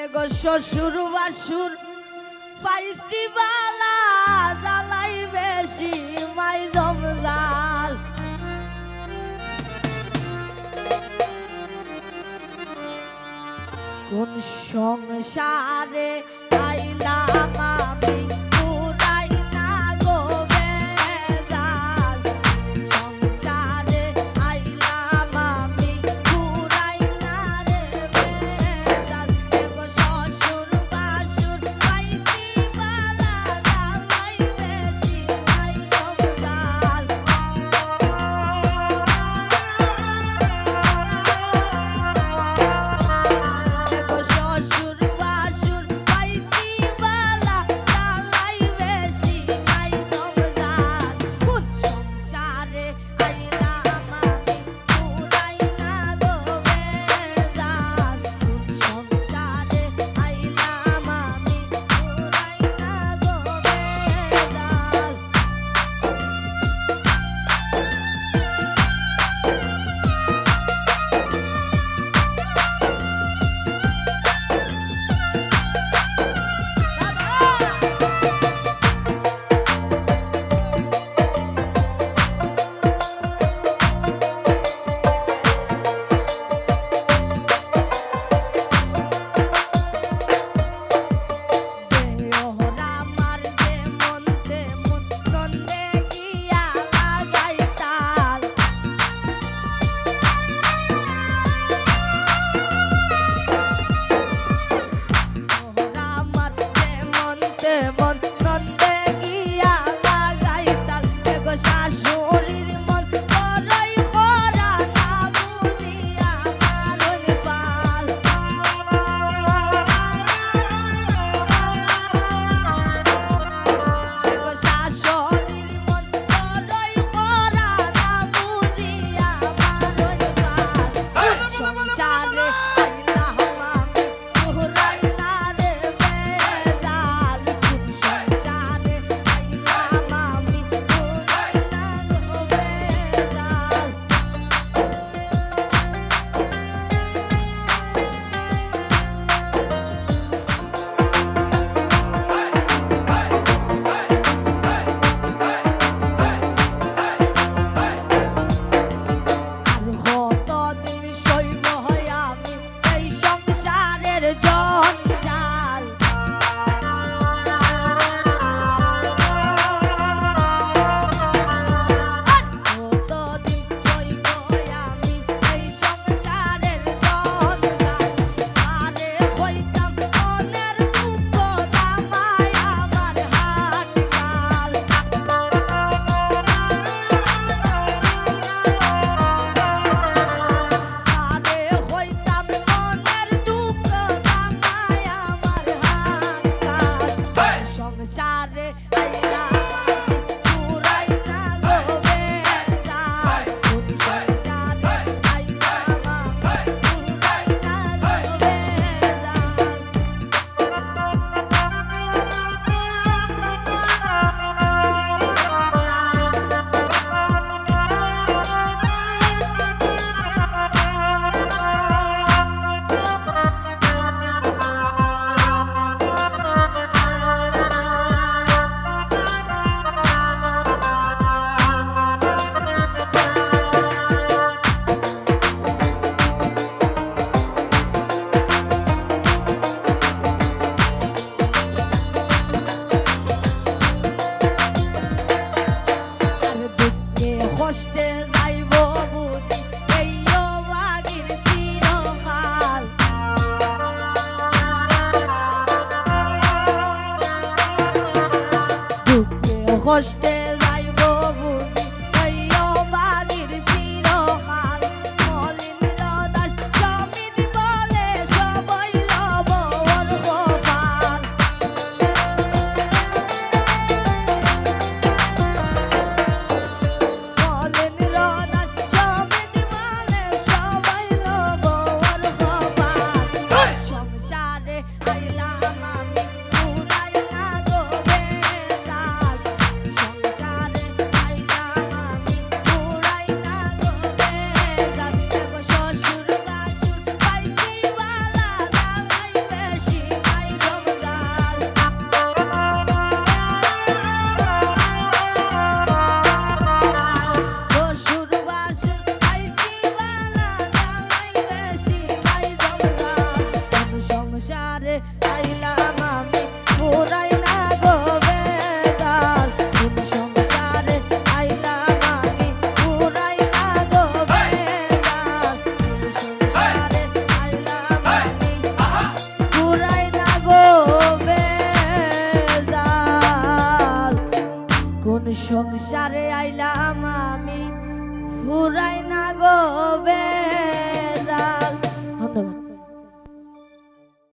এগো শ্বশুর বাসুর পাইছি বালা জ্বালাই বেশি মাই জমজাল কোন সংসারে আইলাম আমি পুরাই না গো বেজাল সংসারে আইলাম আমি পুরাই না রে বেজাল এগো শ্বশুর বাসুর পাইছি বালা জ্বালাই বেশি মাই জমজাল কষ্টে যাইব বুঝি হইও বাগির চিরকাল মলিন দাস সমিত বলে সবই লব ওর কপাল মলিন দাস সমিত বলে সবই লব ওর কপাল সংসারে আইলাম আমি পুরাই না গো বেজাল সংসারে সংসারে আইলাম আমি ফুরাই না গো বে